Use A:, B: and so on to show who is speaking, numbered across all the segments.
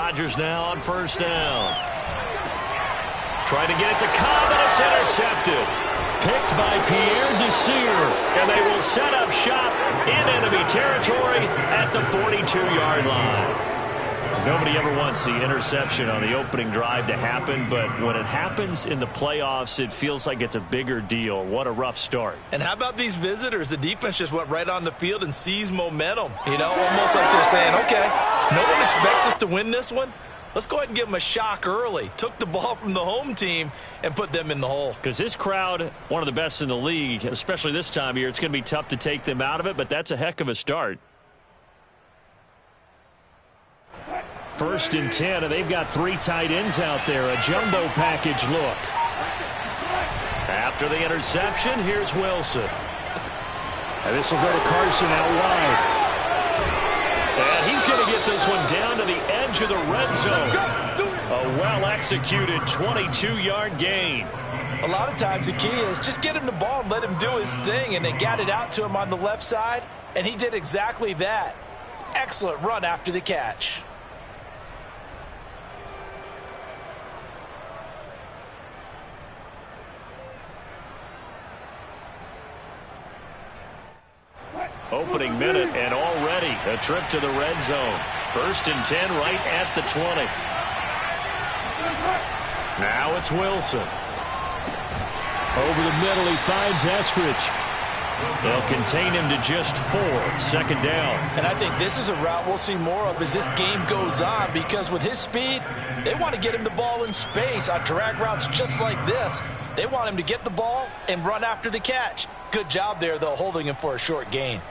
A: Rodgers now on first down. Trying to get it to Cobb, and it's intercepted. Picked by Pierre Desir, and they will set up shop in enemy territory at the 42-yard line. Nobody ever wants the interception on the opening drive to happen, but when it happens in the playoffs, it feels like it's a bigger deal. What a rough start.
B: And how about these visitors? The defense just went right on the field and seized momentum. You know, almost like they're saying, okay, no one expects us to win this one. Let's go ahead and give them a shock early. Took the ball from the home team and put them in the hole.
A: Because this crowd, one of the best in the league, especially this time of year, it's going to be tough to take them out of it, but that's a heck of a start. 1st and 10, and they've got 3 tight ends out there. A jumbo package look. After the interception, here's Wilson. And this will go to Carson out wide. And he's going to get this one down to the edge of the red zone. A well-executed 22-yard gain.
B: A lot of times the key is just get him the ball and let him do his thing, and they got it out to him on the left side, and he did exactly that. Excellent run after the catch.
A: Opening minute, and already a trip to the red zone. 1st and 10 right at the 20. Now it's Wilson. Over the middle, he finds Eskridge. They'll contain him to just 4. 2nd down.
B: And I think this is a route we'll see more of as this game goes on, because with his speed, they want to get him the ball in space on drag routes just like this. They want him to get the ball and run after the catch. Good job there, though, holding him for a short gain.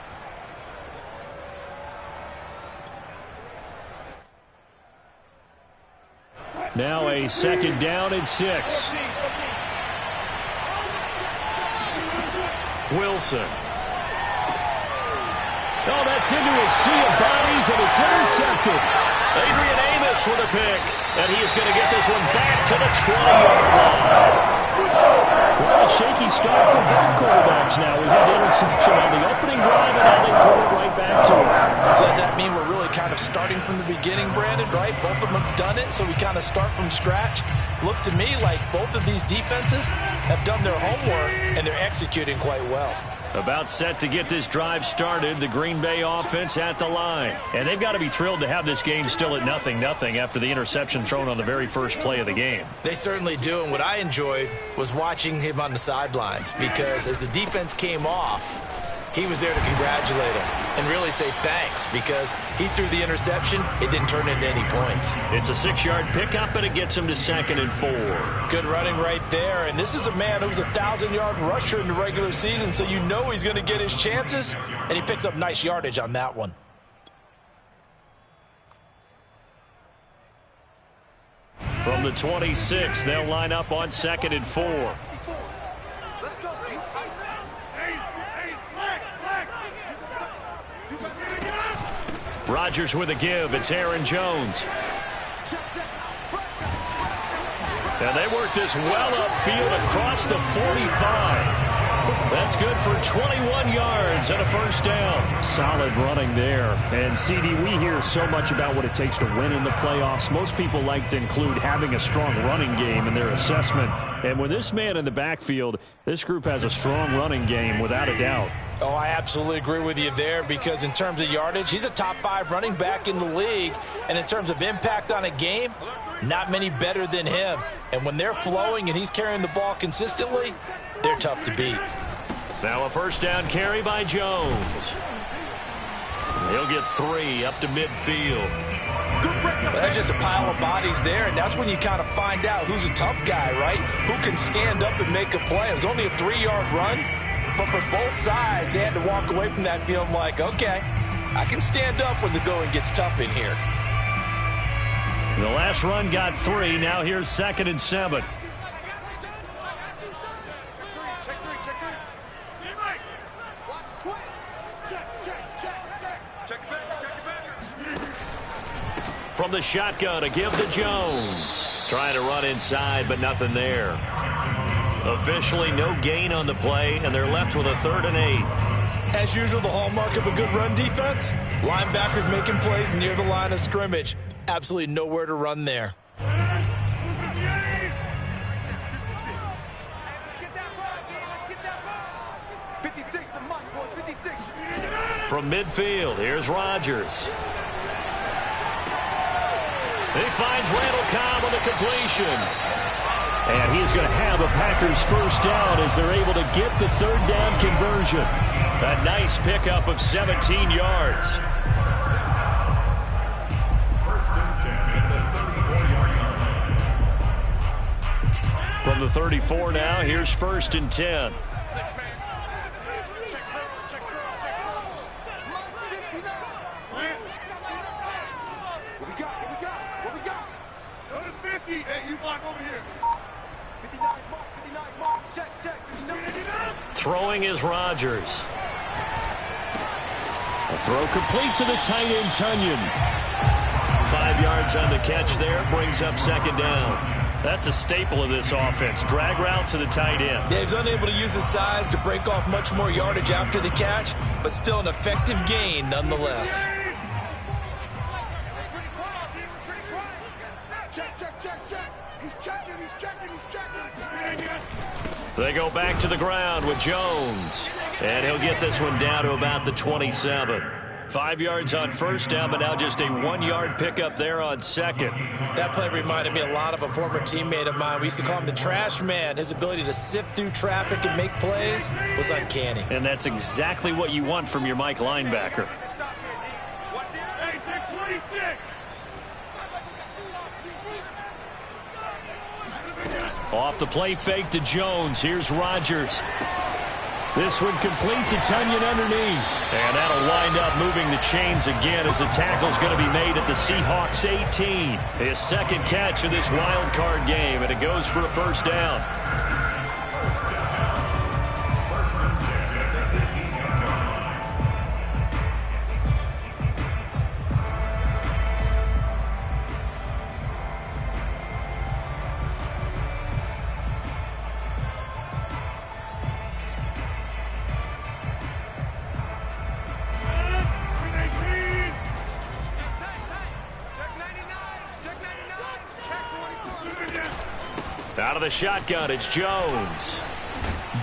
A: Now a 2nd down and 6. Wilson. Oh, that's into a sea of bodies, and it's intercepted. Adrian Amos with a pick, and he is going to get this one back to the 20-yard line. Well, a shaky start for both quarterbacks now. We had the interception on the opening drive, and now they throw it right back to him.
B: So does that mean we're really kind of starting from the beginning, Brandon, right? Both of them have done it, so we kind of start from scratch. Looks to me like both of these defenses have done their homework, and they're executing quite well.
A: About set to get this drive started, the Green Bay offense at the line. And they've got to be thrilled to have this game still at 0-0 after the interception thrown on the very first play of the game.
B: They certainly do, and what I enjoyed was watching him on the sidelines, because as the defense came off, he was there to congratulate him and really say thanks, because he threw the interception. It didn't turn into any points.
A: It's a 6-yard pickup, and it gets him to 2nd and 4.
B: Good running right there, and this is a man who's a 1,000-yard rusher in the regular season, so you know he's going to get his chances, and he picks up nice yardage on that one.
A: From the 26, they'll line up on 2nd and 4. Rodgers with a give. It's Aaron Jones. And they work this well upfield across the 45. That's good for 21 yards and a 1st down. Solid running there. And, CD, we hear so much about what it takes to win in the playoffs. Most people like to include having a strong running game in their assessment. And with this man in the backfield, this group has a strong running game without a doubt.
B: Oh, I absolutely agree with you there, because in terms of yardage, he's a top 5 running back in the league. And in terms of impact on a game, not many better than him. And when they're flowing and he's carrying the ball consistently, they're tough to beat.
A: Now a 1st down carry by Jones. He'll get 3 up to midfield.
B: Well, that's just a pile of bodies there, and that's when you kind of find out who's a tough guy, right? Who can stand up and make a play. It was only a 3-yard run, but for both sides, they had to walk away from that feeling like, okay, I can stand up when the going gets tough in here.
A: The last run got 3. Now here's 2nd and 7. From the shotgun, a give to Jones. Trying to run inside, but nothing there. Officially no gain on the play, and they're left with a 3rd and 8.
B: As usual, the hallmark of a good run defense, linebackers making plays near the line of scrimmage. Absolutely nowhere to run there.
A: From midfield, here's Rodgers. He finds Randall Cobb on the completion. And he's going to have a Packers first down as they're able to get the third down conversion. A nice pickup of 17 yards. From the 34 now, here's 1st and 10. Throwing is Rodgers. A throw complete to the tight end, Tunyon. 5 yards on the catch there, brings up 2nd down. That's a staple of this offense. Drag route to the tight end.
B: Yeah, he's unable to use his size to break off much more yardage after the catch, but still an effective gain nonetheless.
A: They go back to the ground with Jones. And he'll get this one down to about the 27. 5 yards on 1st down, but now just a 1-yard pickup there on 2nd.
B: That play reminded me a lot of a former teammate of mine. We used to call him the trash man. His ability to sift through traffic and make plays was uncanny.
A: And that's exactly what you want from your Mike linebacker. Off the play fake to Jones. Here's Rodgers. This one complete to Tunyon underneath. And that'll wind up moving the chains again as the tackle's going to be made at the Seahawks 18. His 2nd catch of this wild card game, and it goes for a 1st down. Out of the shotgun, it's Jones.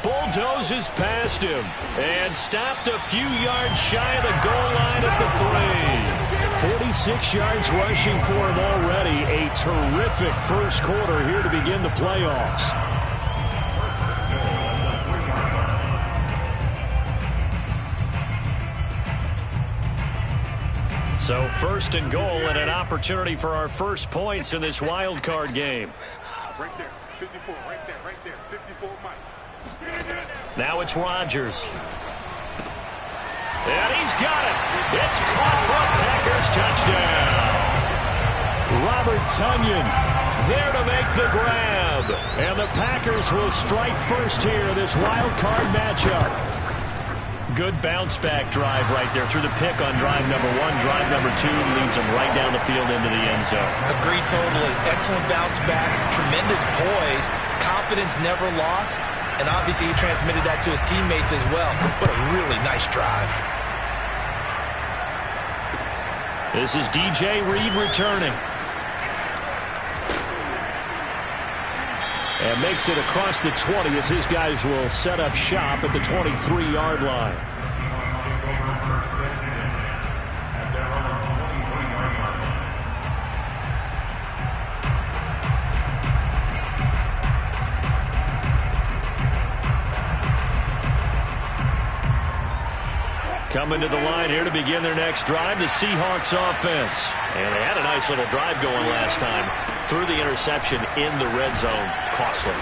A: Bulldozes past him and stopped a few yards shy of the goal line at the 3. 46 yards rushing for him already. A terrific first quarter here to begin the playoffs. So 1st and goal and an opportunity for our first points in this wild card game.
C: Right there, 54, right there, 54, Mike.
A: Now it's Rodgers. And he's got it. It's caught for a Packers touchdown. Robert Tunyon there to make the grab. And the Packers will strike first here in this wild card matchup. Good bounce-back drive right there through the pick on drive number 1. Drive number 2 leads them right down the field into the end zone.
B: Agree totally. Excellent bounce-back, tremendous poise, confidence never lost, and obviously he transmitted that to his teammates as well. What a really nice drive.
A: This is DJ Reed returning. And makes it across the 20 as his guys will set up shop at the 23-yard line. Coming to the line here to begin their next drive, the Seahawks offense. And they had a nice little drive going last time. Threw the interception in the red zone. Costly.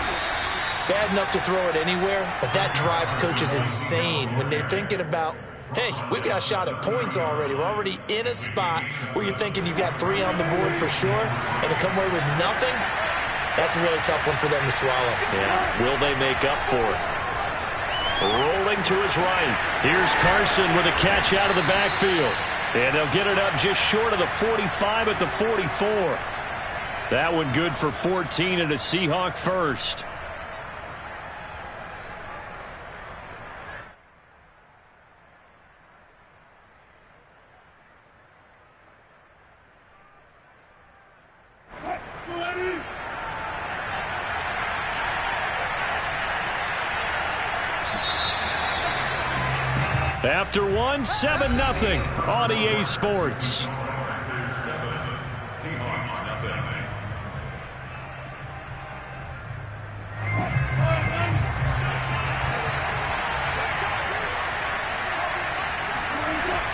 B: Bad enough to throw it anywhere, but that drives coaches insane when they're thinking about, hey, we got a shot at points already. We're already in a spot where you're thinking you got 3 on the board for sure, and to come away with nothing, that's a really tough one for them to swallow.
A: Yeah, will they make up for it? Rolling to his right. Here's Carson with a catch out of the backfield. And they'll get it up just short of the 45 at the 44. That one good for 14 and a Seahawk first. After one, 7-0 on EA Sports.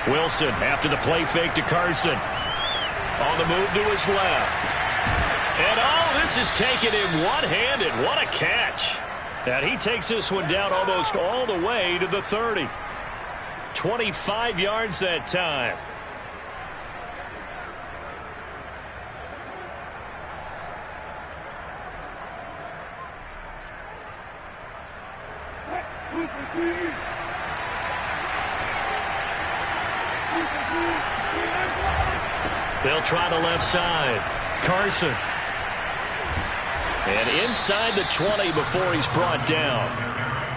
A: Wilson after the play fake to Carson. On the move to his left. And oh, this is taken in one-handed. What a catch. And he takes this one down almost all the way to the 30. 25 yards that time. They'll try the left side. Carson. And inside the 20 before he's brought down.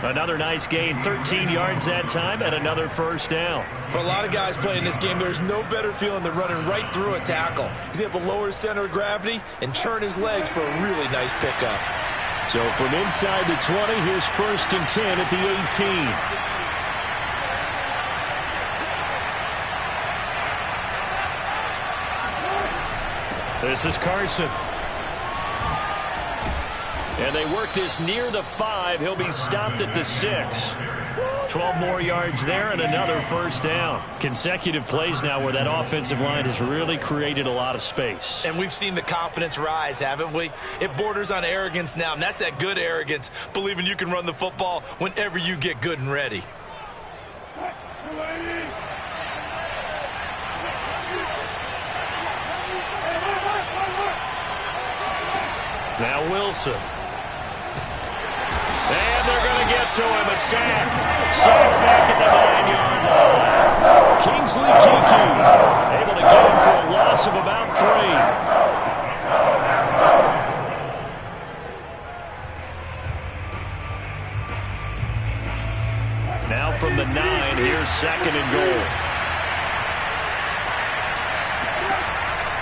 A: Another nice gain, 13 yards that time, and another first down.
B: For a lot of guys playing this game, there's no better feeling than running right through a tackle. He's able to lower his center of gravity and churn his legs for a really nice pickup.
A: So from inside the 20, here's 1st and 10 at the 18. This is Carson. And they work this near the 5. He'll be stopped at the 6. 12 more yards there and another first down. Consecutive plays now where that offensive line has really created a lot of space.
B: And we've seen the confidence rise, haven't we? It borders on arrogance now, and that's that good arrogance, believing you can run the football whenever you get good and ready.
A: Now Wilson. And they're going to get to him. A sack. Sack back at the 9-yard line. Kingsley Kiki able to get him for a loss of about 3. Now from the 9, here's 2nd and goal.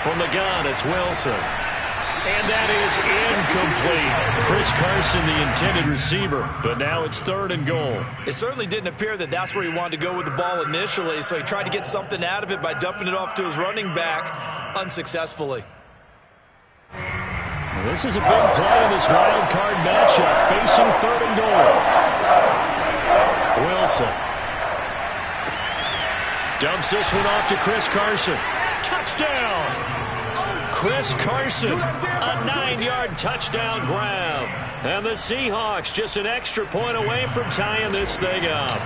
A: From the gun, it's Wilson. And that is incomplete. Chris Carson, the intended receiver, but now it's 3rd and goal.
B: It certainly didn't appear that that's where he wanted to go with the ball initially, so he tried to get something out of it by dumping it off to his running back unsuccessfully.
A: This is a big play in this wild card matchup, facing 3rd and goal. Wilson dumps this one off to Chris Carson. Touchdown! Chris Carson, a 9-yard touchdown grab. And the Seahawks just an extra point away from tying this thing up.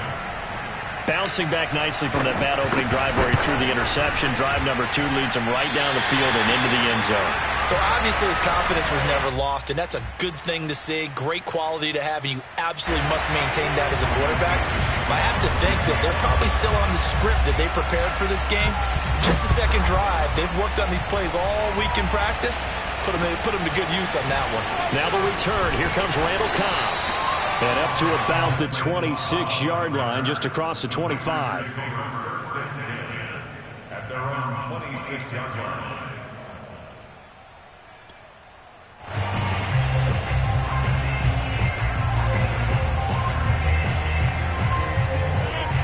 A: Bouncing back nicely from that bad opening drive where he threw the interception. Drive number 2 leads him right down the field and into the end zone.
B: So obviously his confidence was never lost, and that's a good thing to see. Great quality to have, and you absolutely must maintain that as a quarterback. But I have to think that they're probably still on the script that they prepared for this game. Just the second drive. They've worked on these plays all week in practice. Put them to good use on that one.
A: Now the return. Here comes Randall Cobb. And up to about the 26-yard line, just across the 25.
C: At their own 26-yard line.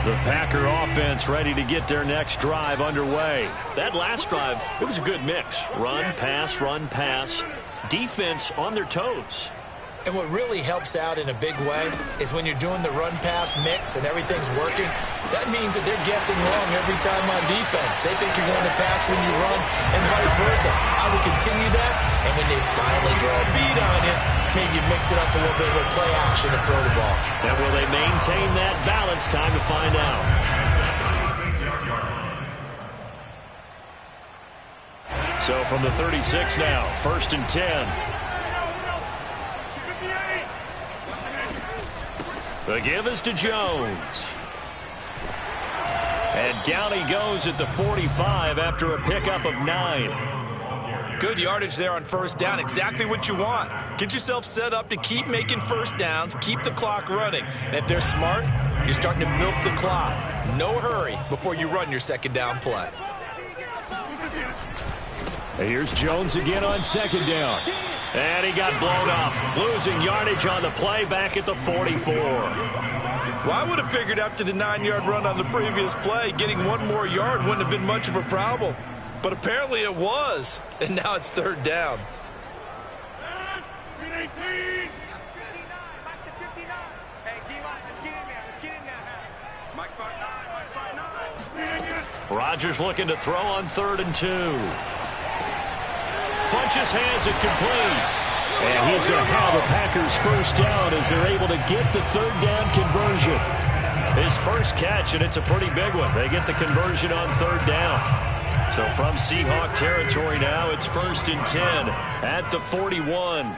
A: The Packer offense ready to get their next drive underway. That last drive, it was a good mix. Run, pass, defense on their toes.
B: And what really helps out in a big way is when you're doing the run-pass mix and everything's working, that means that they're guessing wrong every time on defense. They think you're going to pass when you run and vice versa. I would continue that, and when they finally draw a beat on you, maybe mix it up a little bit with play action and throw the ball.
A: And will they maintain that balance? Time to find out. So from the 36 now, 1st and 10. The give is to Jones. And down he goes at the 45 after a pickup of 9.
B: Good yardage there on first down. Exactly what you want. Get yourself set up to keep making first downs, keep the clock running. And if they're smart, you're starting to milk the clock. No hurry before you run your second down play.
A: Here's Jones again on 2nd down. And he got blown up, losing yardage on the play back at the 44.
B: Well, I would have figured after the 9-yard run on the previous play, getting one more yard wouldn't have been much of a problem. But apparently it was, and now it's third down.
A: Rodgers looking to throw on 3rd and 2. Funches has it complete. And he's going to have the Packers first down as they're able to get the 3rd down conversion. His first catch, and it's a pretty big one. They get the conversion on 3rd down. So from Seahawk territory now, it's 1st and 10 at the 41.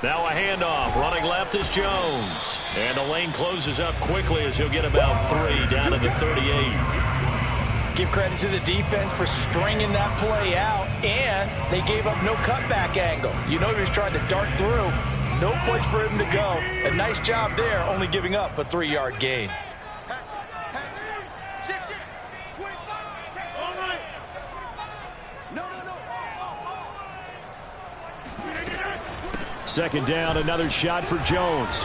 A: Now a handoff. Running left is Jones. And the lane closes up quickly as he'll get about 3 down to the 38.
B: Give credit to the defense for stringing that play out, and they gave up no cutback angle. You know he was trying to dart through. No place for him to go. A nice job there, only giving up a 3-yard gain.
A: Second down, another shot for Jones.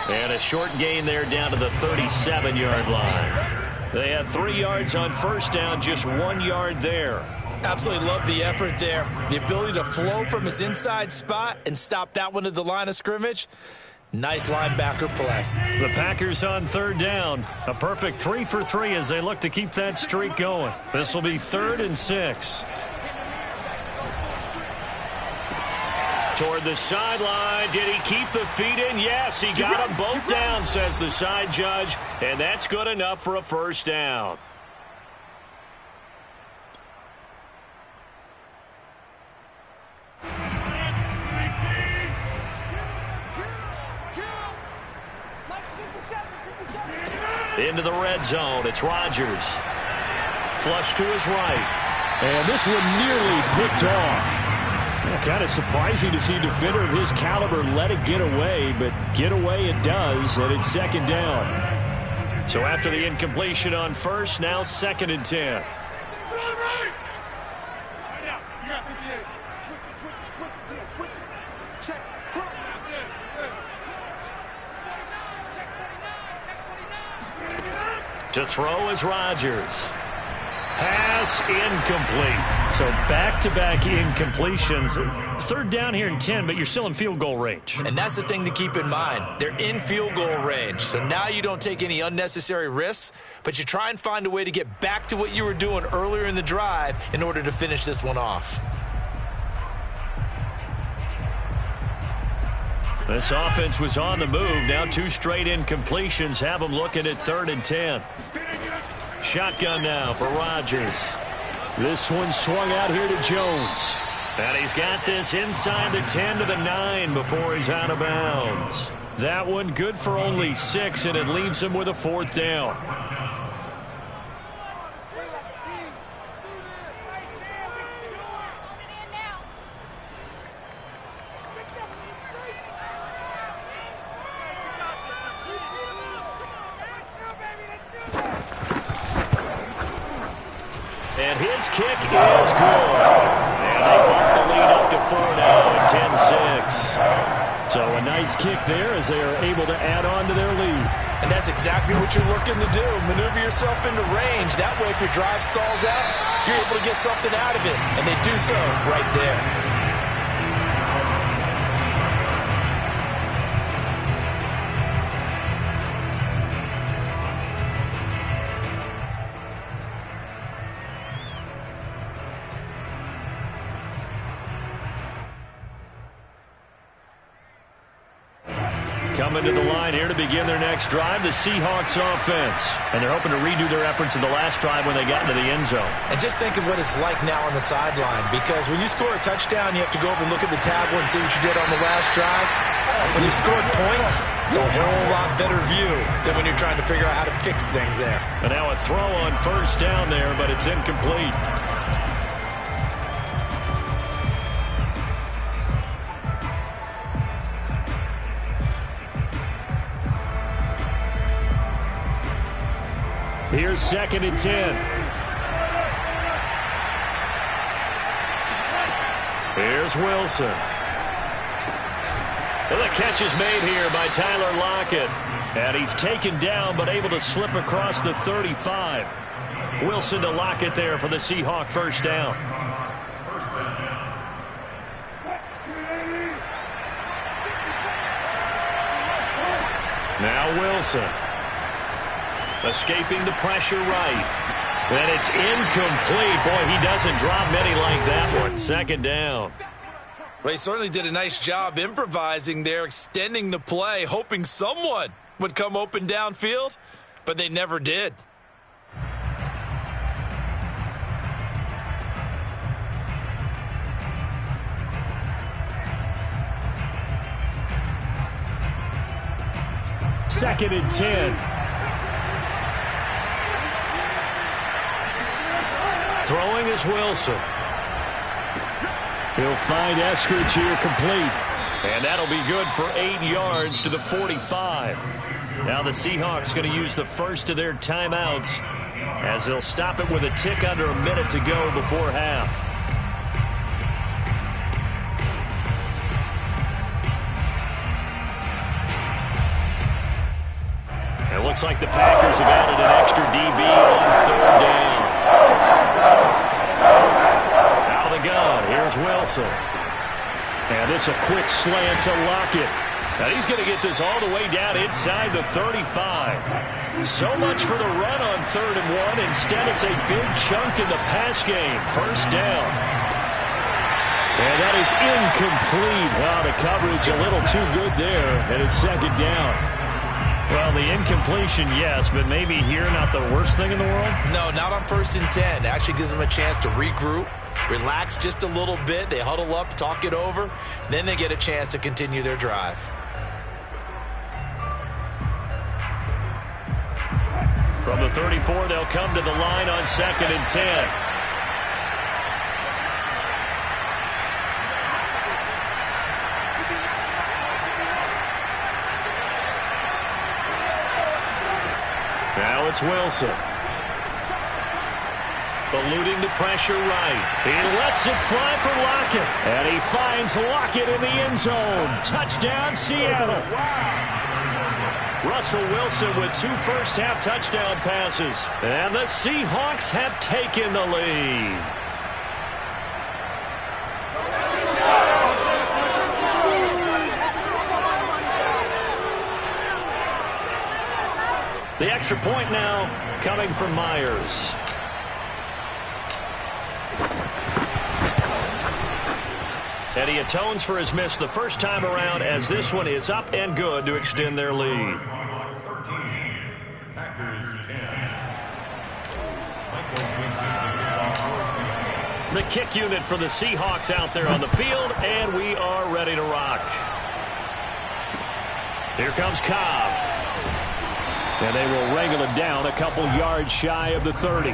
A: And a short gain there down to the 37-yard line. They had 3 yards on first down, just 1 yard there.
B: Absolutely love the effort there. The ability to flow from his inside spot and stop that one at the line of scrimmage. Nice linebacker play.
A: The Packers on 3rd down. A perfect 3 for 3 as they look to keep that streak going. This will be 3rd and 6. Toward the sideline. Did he keep the feet in? Yes, he got them both down, says the side judge. And that's good enough for a first down. Into the red zone. It's Rodgers. Flush to his right. And this one nearly picked off. Well, kind of surprising to see a defender of his caliber let it get away, but get away it does, and it's 2nd down. So after the incompletion on first, now 2nd and 10. To throw is Rodgers. Pass incomplete. So back-to-back incompletions. 3rd down here in 10, but you're still in field goal range.
B: And that's the thing to keep in mind. They're in field goal range. So now you don't take any unnecessary risks, but you try and find a way to get back to what you were doing earlier in the drive in order to finish this one off.
A: This offense was on the move. Now 2 straight incompletions have them looking at 3rd and 10. Shotgun now for Rodgers. This one swung out here to Jones. And he's got this inside the 10 to the 9 before he's out of bounds. That one good for only 6, and it leaves him with a 4th down. And his kick is good. And they bump the lead up to 4 now at 10-6. So a nice kick there as they are able to add on to their lead.
B: And that's exactly what you're looking to do. Maneuver yourself into range. That way, if your drive stalls out, you're able to get something out of it. And they do so right there.
A: Coming to the line here to begin their next drive, the Seahawks offense. And they're hoping to redo their efforts in the last drive when they got into the end zone.
B: And just think of what it's like now on the sideline, because when you score a touchdown, you have to go over and look at the tablet and see what you did on the last drive. When you scored points, it's a whole lot better view than when you're trying to figure out how to fix things there.
A: And now a throw on first down there, but it's incomplete. Here's 2nd and 10. Here's Wilson. And the catch is made here by Tyler Lockett. And he's taken down but able to slip across the 35. Wilson to Lockett there for the Seahawk first down. Now Wilson. Escaping the pressure right. And it's incomplete. Boy, he doesn't drop many like that one. Second down.
B: Well, he certainly did a nice job improvising there, extending the play, hoping someone would come open downfield, but they never did.
A: Second and 10. Throwing is Wilson. He'll find Eskridge here complete. And that'll be good for 8 yards to the 45. Now the Seahawks going to use the first of their timeouts as they'll stop it with a tick under a minute to go before half. It looks like the Packers have added an extra DB on third down. Out of the gun, here's Wilson. And this a quick slant to Lockett. Now he's going to get this all the way down inside the 35. So much for the run on 3rd and 1. Instead, it's a big chunk in the pass game. First down. And that is incomplete. Wow, the coverage a little too good there. And it's second down. Well, the incompletion, yes, but maybe here not the worst thing in the world?
B: No, not on 1st and 10. Actually gives them a chance to regroup, relax just a little bit. They huddle up, talk it over. Then they get a chance to continue their drive.
A: From the 34, they'll come to the line on 2nd and 10. Now it's Wilson. Eluding the pressure right. He lets it fly for Lockett. And he finds Lockett in the end zone. Touchdown, Seattle. Russell Wilson with 2 first-half touchdown passes. And the Seahawks have taken the lead. The extra point now coming from Myers. And he atones for his miss the first time around as this one is up and good to extend their lead. The kick unit for the Seahawks out there on the field, and we are ready to rock. Here comes Cobb. And they will wrangle it down a couple yards shy of the 30.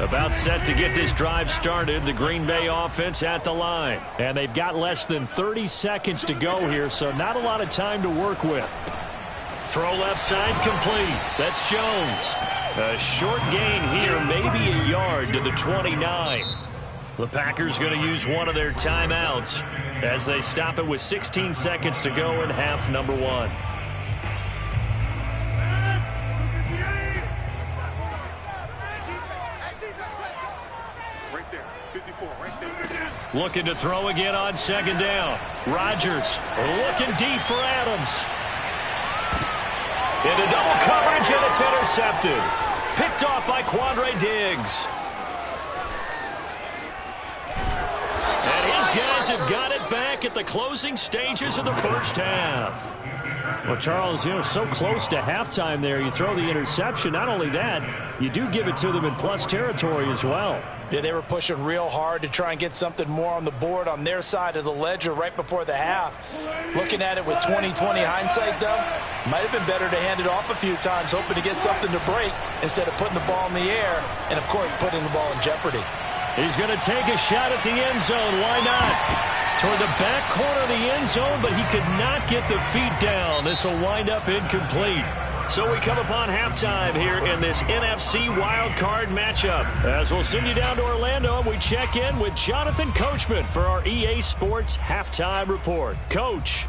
A: About set to get this drive started, the Green Bay offense at the line. And they've got less than 30 seconds to go here, so not a lot of time to work with. Throw left side complete. That's Jones. A short gain here, maybe a yard to the 29. The Packers going to use one of their timeouts as they stop it with 16 seconds to go in half number 1.
C: Right there, 54, right there.
A: Looking to throw again on 2nd down. Rodgers looking deep for Adams. Into double coverage, and it's intercepted. Picked off by Quandre Diggs. And his guys have got it back at the closing stages of the first half. Well, Charles, so close to halftime there. You throw the interception. Not only that, you do give it to them in plus territory as well.
B: Yeah, they were pushing real hard to try and get something more on the board on their side of the ledger right before the half. Looking at it with 20/20 hindsight, though, might have been better to hand it off a few times, hoping to get something to break instead of putting the ball in the air and, of course, putting the ball in jeopardy.
A: He's going to take a shot at the end zone. Why not? Toward the back corner of the end zone, but he could not get the feet down. This will wind up incomplete. So we come upon halftime here in this NFC wildcard matchup. As we'll send you down to Orlando, we check in with Jonathan Coachman for our EA Sports Halftime Report. Coach.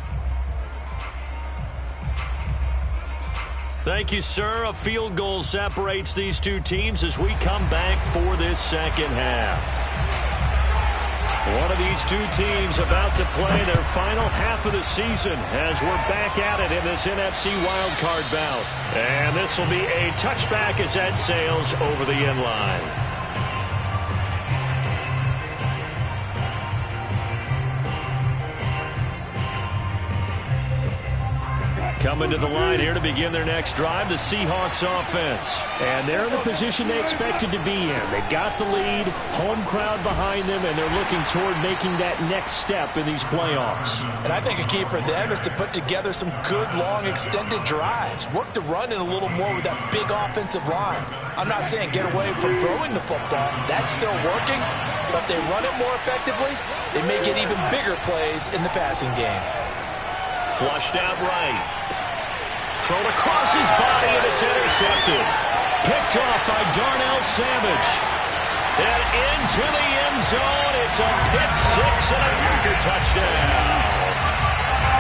A: Thank you, sir. A field goal separates these two teams as we come back for this second half. One of these two teams about to play their final half of the season as we're back at it in this NFC wildcard bout. And this will be a touchback as that sails over the end line. Coming to the line here to begin their next drive, the Seahawks offense. And they're in the position they expected to be in. They've got the lead, home crowd behind them, and they're looking toward making that next step in these playoffs.
B: And I think a key for them is to put together some good, long, extended drives. Work the run in a little more with that big offensive line. I'm not saying get away from throwing the football. That's still working. But if they run it more effectively, they may get even bigger plays in the passing game.
A: Flushed out right. Thrown across his body, and it's intercepted. Picked off by Darnell Savage. And into the end zone. It's a pick six and a Packer touchdown.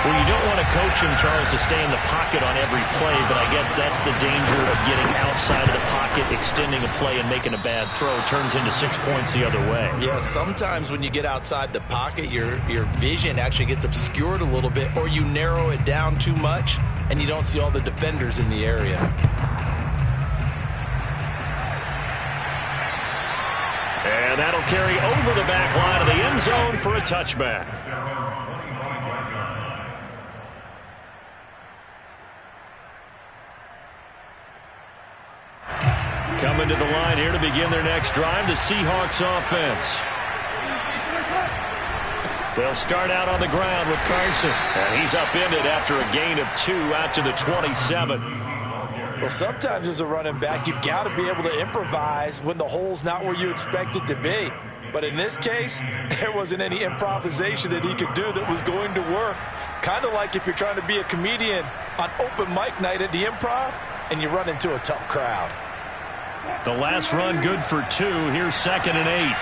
A: Well, you don't want to coach him, Charles, to stay in the pocket on every play, but I guess that's the danger of getting outside of the pocket, extending a play, and making a bad throw. Turns into 6 points the other way.
B: Yeah, sometimes when you get outside the pocket, your vision actually gets obscured a little bit, or you narrow it down too much, and you don't see all the defenders in the area.
A: And that'll carry over the back line of the end zone for a touchback. Coming to the line here to begin their next drive, the Seahawks offense. They'll start out on the ground with Carson. And he's upended after a gain of 2 out to the 27.
B: Well, sometimes as a running back, you've got to be able to improvise when the hole's not where you expect it to be. But in this case, there wasn't any improvisation that he could do that was going to work. Kind of like if you're trying to be a comedian on open mic night at the Improv and you run into a tough crowd.
A: The last run good for 2. Here's 2nd and 8.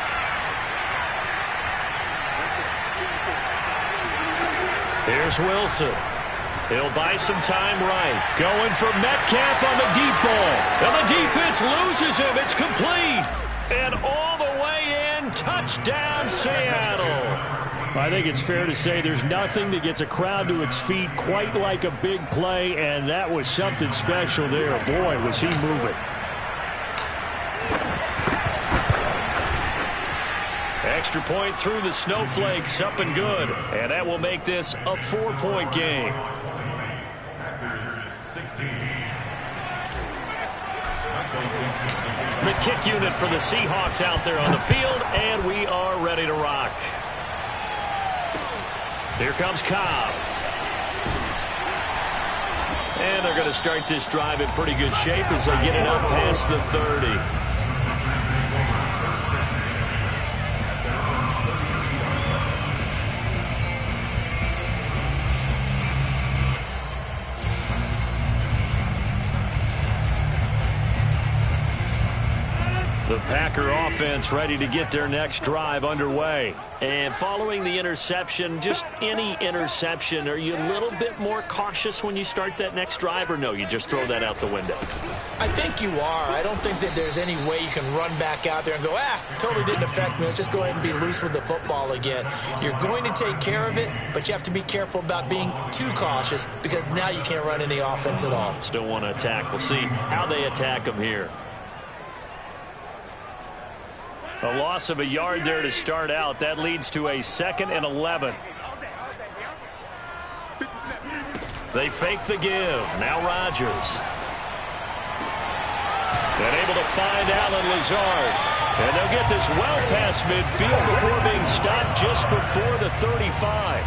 A: Here's Wilson. He'll buy some time right. Going for Metcalf on the deep ball. And the defense loses him. It's complete. And all the way in. Touchdown, Seattle. I think it's fair to say there's nothing that gets a crowd to its feet quite like a big play. And that was something special there. Boy, was he moving. Extra point through the snowflakes, up and good. And that will make this a 4-point game. The kick unit for the Seahawks out there on the field, and we are ready to rock. Here comes Cobb. And they're going to start this drive in pretty good shape as they get it up past the 30. The Packer offense ready to get their next drive underway. And following the interception, just any interception, are you a little bit more cautious when you start that next drive, or no, you just throw that out the window?
B: I think you are. I don't think that there's any way you can run back out there and go, totally didn't affect me. Let's just go ahead and be loose with the football again. You're going to take care of it, but you have to be careful about being too cautious because now you can't run any offense at all.
A: Still want to attack. We'll see how they attack them here. A loss of a yard there to start out. That leads to a 2nd and 11. They fake the give. Now Rodgers. And able to find Allen Lazard. And they'll get this well past midfield before being stopped just before the 35.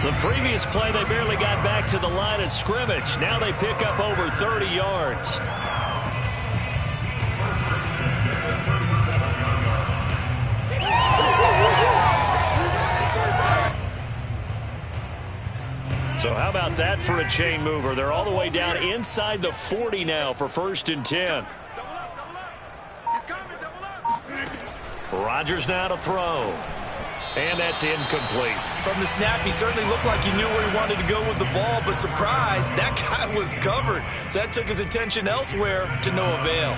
A: The previous play, they barely got back to the line of scrimmage. Now they pick up over 30 yards. So how about that for a chain mover? They're all the way down inside the 40 now for 1st and 10. Rodgers now to throw. And that's incomplete.
B: From the snap, he certainly looked like he knew where he wanted to go with the ball, but surprise, that guy was covered. So that took his attention elsewhere to no avail.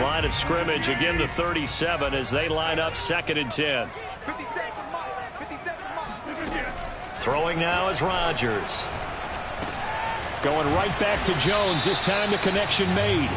A: Line of scrimmage, again the 37 as they line up 2nd and 10. Throwing now is Rodgers. Going right back to Jones. This time the connection made.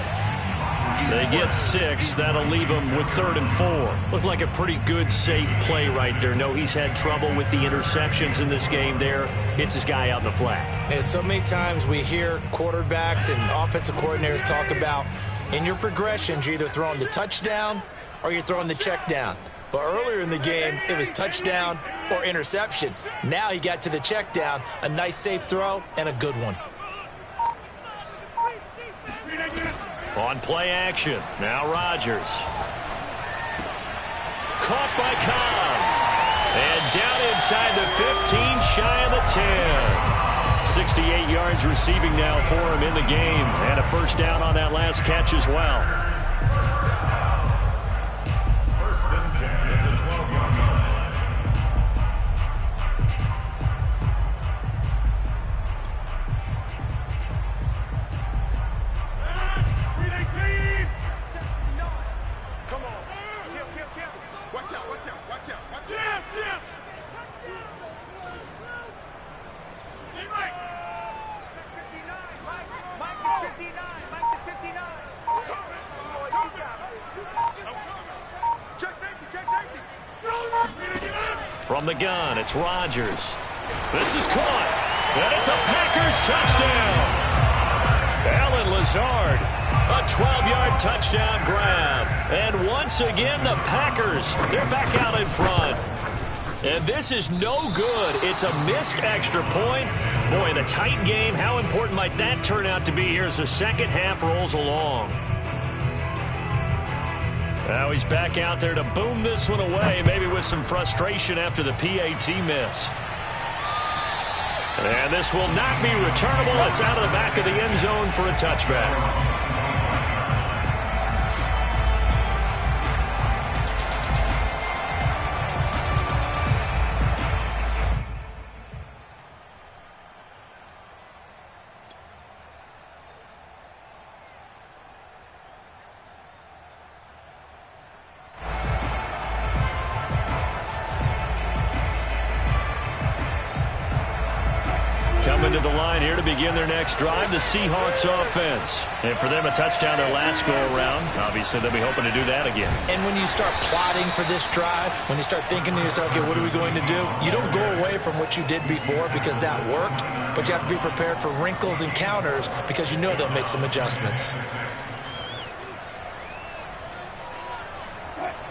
A: They get 6. That'll leave them with 3rd and 4. Looked like a pretty good, safe play right there. No, he's had trouble with the interceptions in this game there. Hits his guy out in the flat.
B: Yeah, so many times we hear quarterbacks and offensive coordinators talk about in your progressions, you're either throwing the touchdown or you're throwing the check down. But earlier in the game, it was touchdown or interception. Now he got to the check down, a nice safe throw, and a good one.
A: On play action, now Rodgers. Caught by Cobb. And down inside the 15, shy of the 10. 68 yards receiving now for him in the game. And a 1st down on that last catch as well.
C: 1st and 10 at the 12-yard line. Come on. Kill. Watch out.
A: From the gun, it's Rodgers. This is caught. And it's a Packers touchdown. Alan Lazard, a 12-yard touchdown grab. And once again, the Packers, they're back out in front. And this is no good. It's a missed extra point. Boy, in a tight game, how important might that turn out to be here as the second half rolls along? Now he's back out there to boom this one away, maybe with some frustration after the PAT miss. And this will not be returnable. It's out of the back of the end zone for a touchback. Coming to the line here to begin their next drive, the Seahawks offense. And for them, a touchdown their last go-around. Obviously, they'll be hoping to do that again.
B: And when you start plotting for this drive, when you start thinking to yourself, okay, what are we going to do? You don't go away from what you did before because that worked, but you have to be prepared for wrinkles and counters because you know they'll make some adjustments.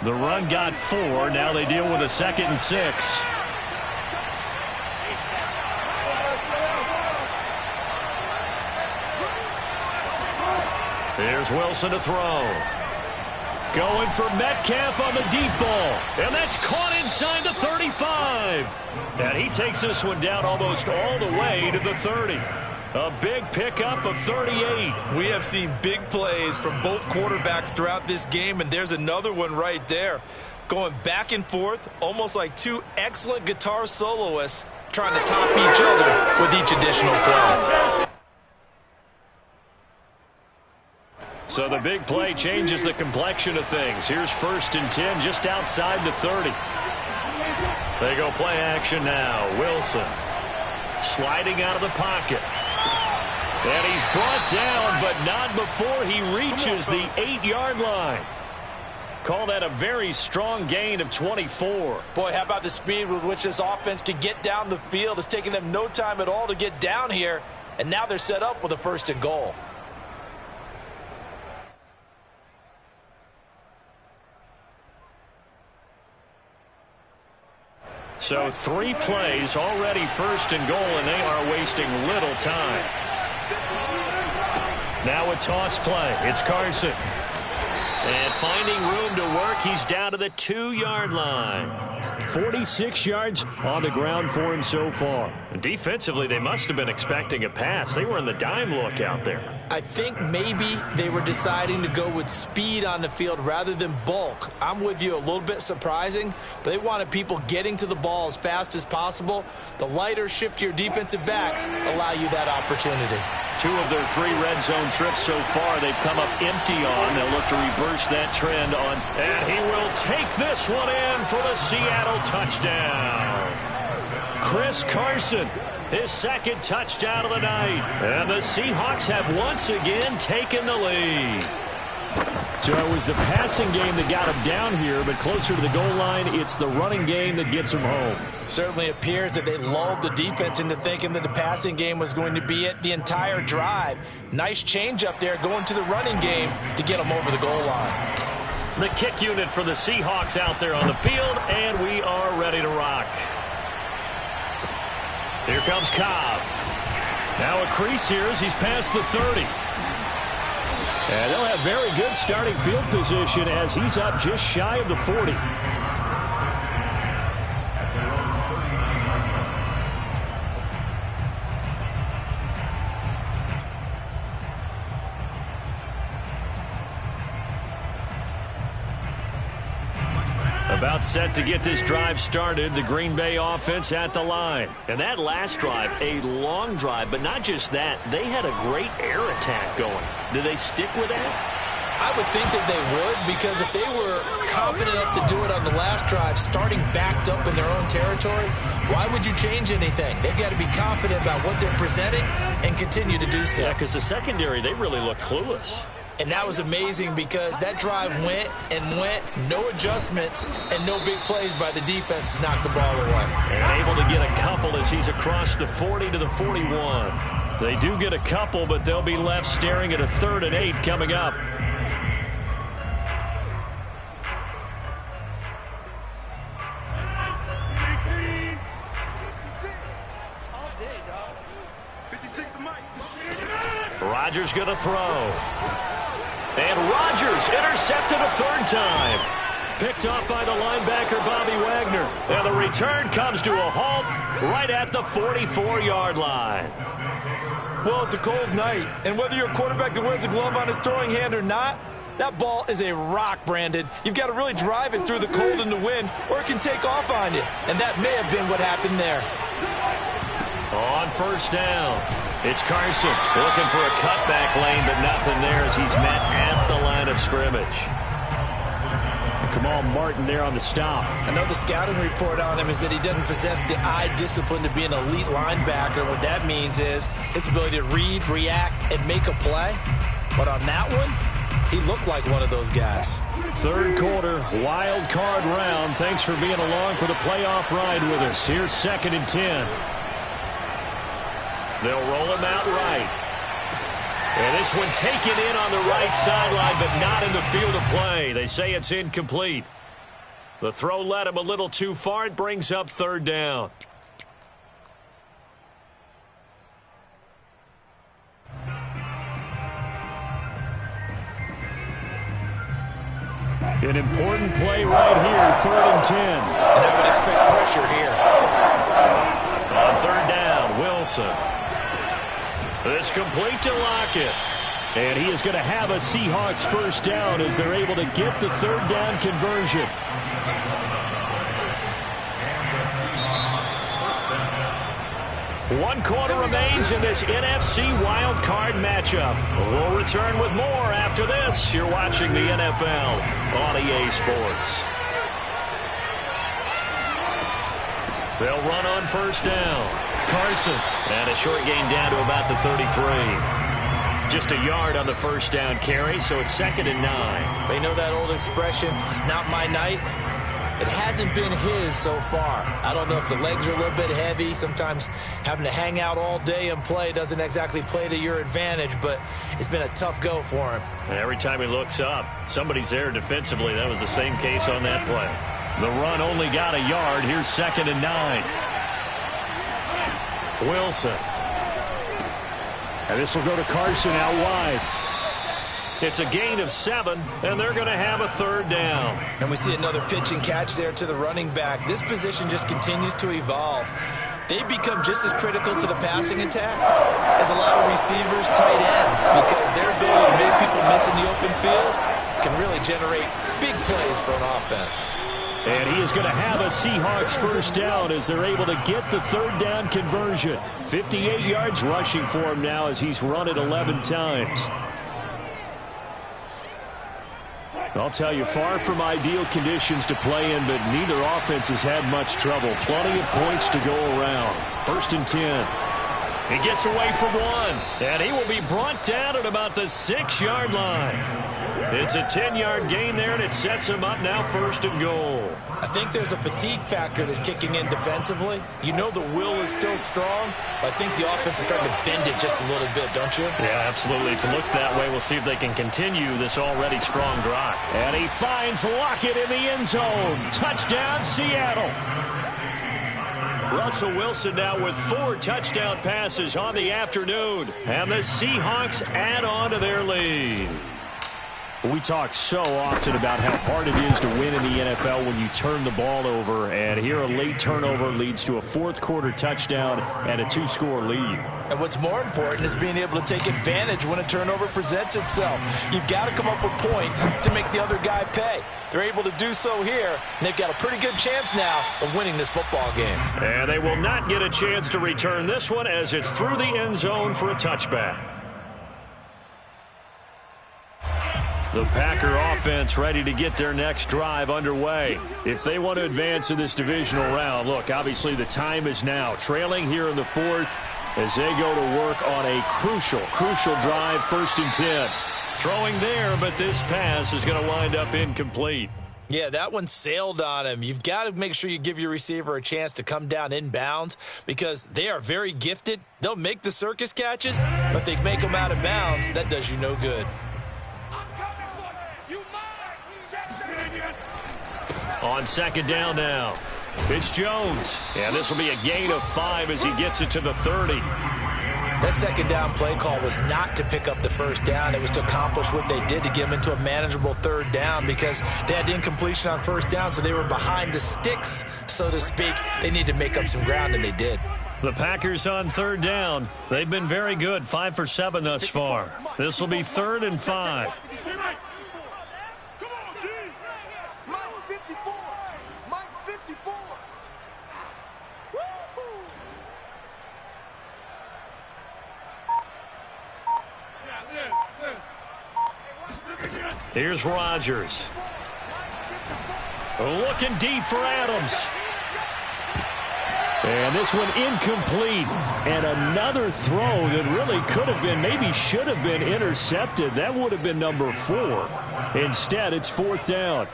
A: The run got 4. Now they deal with a 2nd and 6. Here's Wilson to throw. Going for Metcalf on the deep ball. And that's caught inside the 35. And he takes this one down almost all the way to the 30. A big pickup of 38.
B: We have seen big plays from both quarterbacks throughout this game, and there's another one right there. Going back and forth, almost like two excellent guitar soloists trying to top each other with each additional play.
A: So the big play changes the complexion of things. Here's 1st and 10 just outside the 30. They go play action now. Wilson sliding out of the pocket. And he's brought down, but not before he reaches the 8-yard line. Call that a very strong gain of 24.
B: Boy, how about the speed with which this offense can get down the field? It's taken them no time at all to get down here, and now they're set up with a 1st and goal.
A: So 3 plays, already first and goal, and they are wasting little time. Now a toss play. It's Carson. And finding room to work, he's down to the 2-yard line. 46 yards on the ground for him so far. Defensively, they must have been expecting a pass. They were in the dime look out there.
B: I think maybe they were deciding to go with speed on the field rather than bulk. I'm with you, a little bit surprising, but they wanted people getting to the ball as fast as possible. The lighter, shiftier defensive backs allow you that opportunity.
A: 2 of their 3 red zone trips so far, they've come up empty on. They'll look to reverse that trend on. And he will take this one in for the Seattle touchdown. Chris Carson, his 2nd touchdown of the night. And the Seahawks have once again taken the lead. So it was the passing game that got him down here, but closer to the goal line, it's the running game that gets him home.
B: Certainly appears that they lulled the defense into thinking that the passing game was going to be it the entire drive. Nice change up there going to the running game to get them over the goal line.
A: The kick unit for the Seahawks out there on the field, and we are ready to rock. Here comes Cobb. Now a crease here as he's past the 30. And they'll have very good starting field position as he's up just shy of the 40. About set to get this drive started, the Green Bay offense at the line. And that last drive, a long drive, but not just that. They had a great air attack going. Do they stick with that?
B: I would think that they would, because if they were confident enough to do it on the last drive, starting backed up in their own territory, why would you change anything? They've got to be confident about what they're presenting and continue to do so.
A: Yeah, because the secondary, they really looked clueless.
B: And that was amazing because that drive went and went, no adjustments, and no big plays by the defense to knock the ball away.
A: And able to get a couple as he's across the 40 to the 41. They do get a couple, but they'll be left staring at a 3rd and 8 coming up. Rodgers going to throw. And Rodgers intercepted a 3rd time. Picked off by the linebacker, Bobby Wagner. And the return comes to a halt right at the 44-yard line.
B: Well, it's a cold night, and whether you're a quarterback that wears a glove on his throwing hand or not, that ball is a rock, Brandon. You've got to really drive it through the cold and the wind, or it can take off on you. And that may have been what happened there.
A: On 1st down, it's Carson looking for a cutback lane, but nothing there as he's met at the line of scrimmage. Kamal Martin there on the stop.
B: I know the scouting report on him is that he doesn't possess the eye discipline to be an elite linebacker. What that means is his ability to read, react, and make a play. But on that one, he looked like one of those guys.
A: 3rd quarter, wild card round. Thanks for being along for the playoff ride with us. Here's 2nd and 10. They'll roll him out right. And this one taken in on the right sideline, but not in the field of play. They say it's incomplete. The throw led him a little too far. It brings up 3rd down. An important play right here, 3rd and 10.
B: And I would expect pressure here.
A: On 3rd down, Wilson. This complete to Lockett. And he is going to have a Seahawks 1st down as they're able to get the 3rd down conversion. One quarter remains in this NFC wild card matchup. We'll return with more after this. You're watching the NFL on EA Sports. They'll run on 1st down. Carson. And a short gain down to about the 33. Just a yard on the 1st down carry, so it's 2nd and 9.
B: You know that old expression, it's not my night? It hasn't been his so far. I don't know if the legs are a little bit heavy. Sometimes having to hang out all day and play doesn't exactly play to your advantage, but it's been a tough go for him.
A: And every time he looks up, somebody's there defensively. That was the same case on that play. The run only got a yard. Here's 2nd and 9. Wilson. And this will go to Carson out wide. It's a gain of 7, and they're going to have a 3rd down.
B: And we see another pitch and catch there to the running back. This position just continues to evolve. They become just as critical to the passing attack as a lot of receivers, tight ends, because their ability to make people miss in the open field can really generate big plays for an offense.
A: And he is going to have a Seahawks 1st down as they're able to get the 3rd down conversion. 58 yards rushing for him now as he's run it 11 times. I'll tell you, far from ideal conditions to play in, but neither offense has had much trouble. Plenty of points to go around. 1st and 10. He gets away from 1, and he will be brought down at about the 6-yard line. It's a 10-yard gain there, and it sets him up now 1st and goal.
B: I think there's a fatigue factor that's kicking in defensively. You know the will is still strong, but I think the offense is starting to bend it just a little bit, don't you?
A: Yeah, absolutely. It's looked that way. We'll see if they can continue this already strong drive. And he finds Lockett in the end zone. Touchdown, Seattle. Russell Wilson now with 4 touchdown passes on the afternoon. And the Seahawks add on to their lead. We talk so often about how hard it is to win in the NFL when you turn the ball over, and here a late turnover leads to a 4th quarter touchdown and a 2-score lead.
B: And what's more important is being able to take advantage when a turnover presents itself. You've got to come up with points to make the other guy pay. They're able to do so here, and they've got a pretty good chance now of winning this football game.
A: And they will not get a chance to return this one as it's through the end zone for a touchback. The Packer offense ready to get their next drive underway. If they want to advance in this divisional round, look, obviously the time is now. Trailing here in the 4th as they go to work on a crucial drive, 1st and 10. Throwing there, but this pass is going to wind up incomplete.
B: Yeah, that one sailed on him. You've got to make sure you give your receiver a chance to come down inbounds because they are very gifted. They'll make the circus catches, but they make them out of bounds. That does you no good.
A: On 2nd down now, it's Jones. And this will be a gain of 5 as he gets it to the 30.
B: That 2nd down play call was not to pick up the 1st down. It was to accomplish what they did to get them into a manageable 3rd down because they had incompletion on 1st down, so they were behind the sticks, so to speak. They needed to make up some ground, and they did.
A: The Packers on 3rd down. They've been very good, 5 for 7 thus far. This will be 3rd and 5. Here's Rodgers. Looking deep for Adams. And this one incomplete. And another throw that really could have been, maybe should have been intercepted. That would have been number 4. Instead, it's 4th down.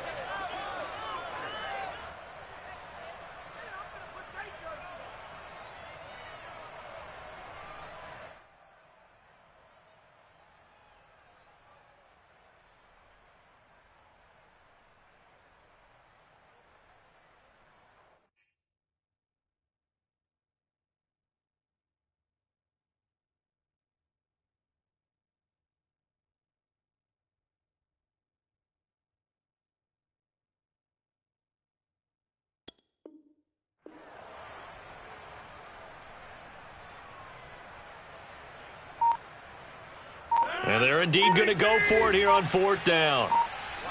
A: And they're indeed going to go for it here on 4th down.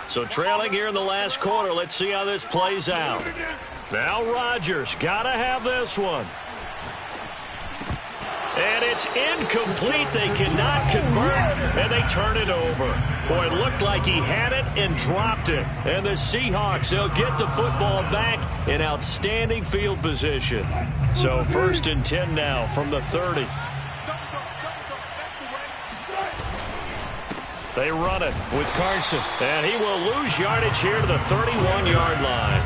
A: So trailing here in the last quarter, let's see how this plays out. Now Rodgers got to have this one. And it's incomplete. They cannot convert, and they turn it over. Boy, it looked like he had it and dropped it. And the Seahawks, they'll get the football back in outstanding field position. So 1st and 10 now from the 30. They run it with Carson, and he will lose yardage here to the 31-yard line.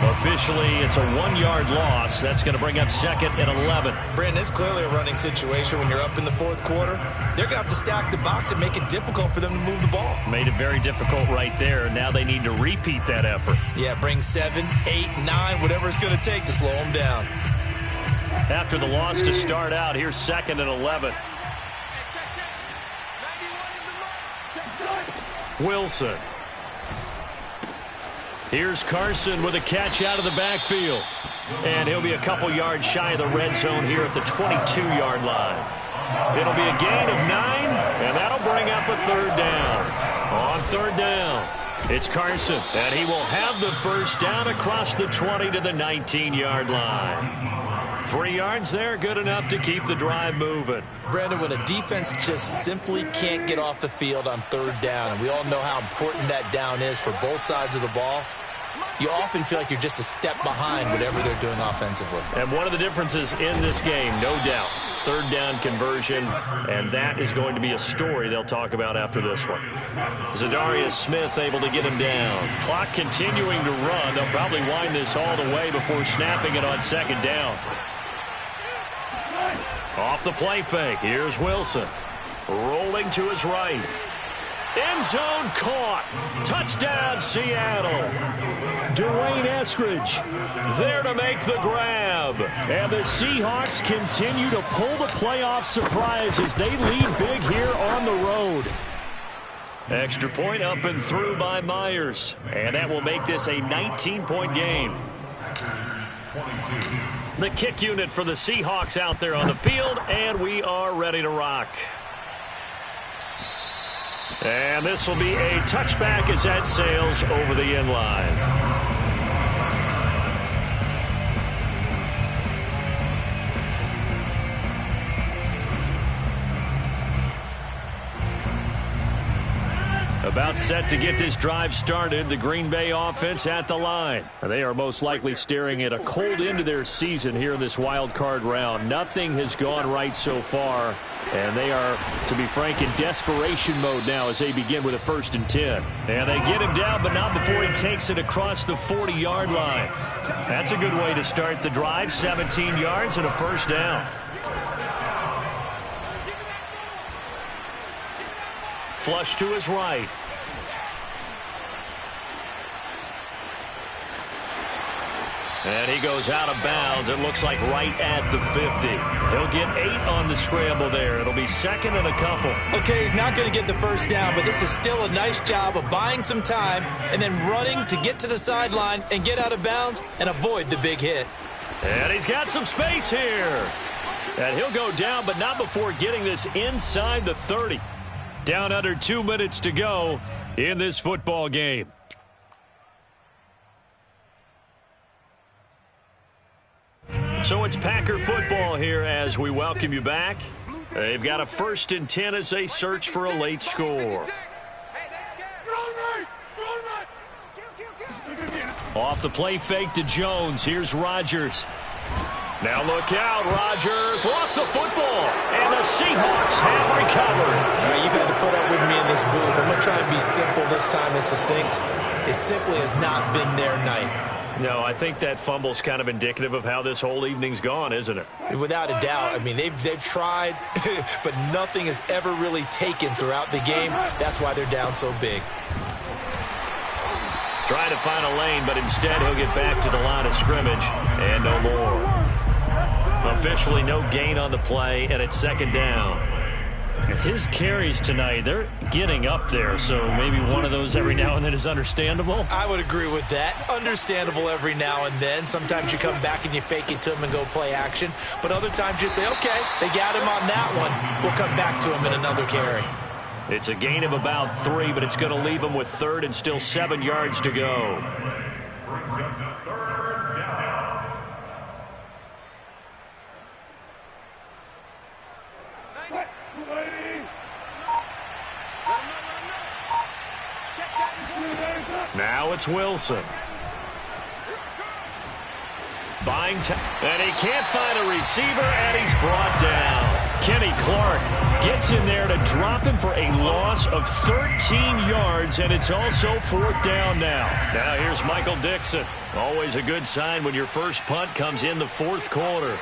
A: Officially, it's a 1-yard loss. That's going to bring up 2nd and 11.
B: Brandon, it's clearly a running situation when you're up in the 4th quarter. They're going to have to stack the box and make it difficult for them to move the ball.
A: Made it very difficult right there. Now they need to repeat that effort.
B: Yeah, bring 7, 8, 9, whatever it's going to take to slow them down.
A: After the loss to start out, here's 2nd and 11. Wilson. Here's Carson with a catch out of the backfield. And he'll be a couple yards shy of the red zone here at the 22-yard line. It'll be a gain of 9, and that'll bring up a 3rd down. On 3rd down, it's Carson, and he will have the first down across the 20 to the 19-yard line. 3 yards there, good enough to keep the drive moving.
B: Brandon, when a defense just simply can't get off the field on 3rd down, and we all know how important that down is for both sides of the ball, you often feel like you're just a step behind whatever they're doing offensively.
A: And one of the differences in this game, no doubt, 3rd down conversion, and that is going to be a story they'll talk about after this one. Zadarius Smith able to get him down. Clock continuing to run. They'll probably wind this all the way before snapping it on 2nd down. Off the play fake. Here's Wilson. Rolling to his right. End zone caught. Touchdown, Seattle. Dwayne Eskridge there to make the grab. And the Seahawks continue to pull the playoff surprise as they lead big here on the road. Extra point up and through by Myers. And that will make this a 19-point game. The kick unit for the Seahawks out there on the field, and we are ready to rock. And this will be a touchback as that sails over the end line. About set to get this drive started, the Green Bay offense at the line. They are most likely staring at a cold end to their season here in this wild card round. Nothing has gone right so far, and they are, to be frank, in desperation mode now as they begin with a 1st and 10. And they get him down, but not before he takes it across the 40-yard line. That's a good way to start the drive, 17 yards and a 1st down. Flush to his right. And he goes out of bounds. It looks like right at the 50. He'll get 8 on the scramble there. It'll be 2nd and a couple.
B: Okay, he's not going to get the 1st down, but this is still a nice job of buying some time and then running to get to the sideline and get out of bounds and avoid the big hit.
A: And he's got some space here. And he'll go down, but not before getting this inside the 30. Down under 2 minutes to go in this football game. So it's Packer football here as we welcome you back. They've got a 1st and 10 as they search for a late score. Off the play fake to Jones. Here's Rodgers. Now look out. Rodgers lost the football, and the Seahawks have recovered.
B: All right, you've had to put up with me in this booth. I'm going to try and be simple this time and succinct. It simply has not been their night.
A: No, I think that fumble's kind of indicative of how this whole evening's gone, isn't it?
B: Without a doubt. I mean, they've tried, but nothing has ever really taken throughout the game. That's why they're down so big.
A: Trying to find a lane, but instead he'll get back to the line of scrimmage, and no more. Officially no gain on the play, and it's 2nd down. His carries tonight, they're getting up there, so maybe one of those every now and then is understandable.
B: I would agree with that. Understandable every now and then. Sometimes you come back and you fake it to him and go play action. But other times you say, okay, they got him on that one. We'll come back to him in another carry.
A: It's a gain of about 3, but it's going to leave him with 3rd and still 7 yards to go. Now it's Wilson. Buying time, and he can't find a receiver, and he's brought down. Kenny Clark Gets in there to drop him for a loss of 13 yards, and it's also 4th down now. Now here's Michael Dixon. Always a good sign when your first punt comes in the 4th quarter.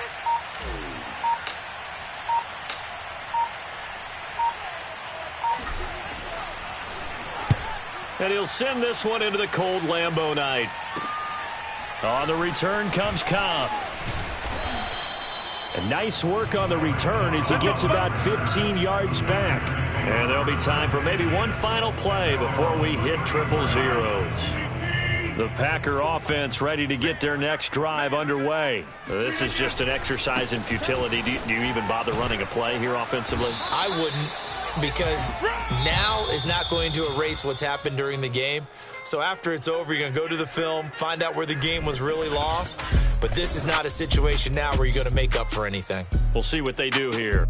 A: And he'll send this one into the cold Lambeau night. On the return comes Cobb. And nice work on the return as he gets about 15 yards back. And there'll be time for maybe one final play before we hit triple zeros. The Packer offense ready to get their next drive underway. This is just an exercise in futility. Do you even bother running a play here offensively?
B: I wouldn't, because now is not going to erase what's happened during the game. So after it's over, you're going to go to the film, find out where the game was really lost. But this is not a situation now where you're going to make up for anything.
A: We'll see what they do here.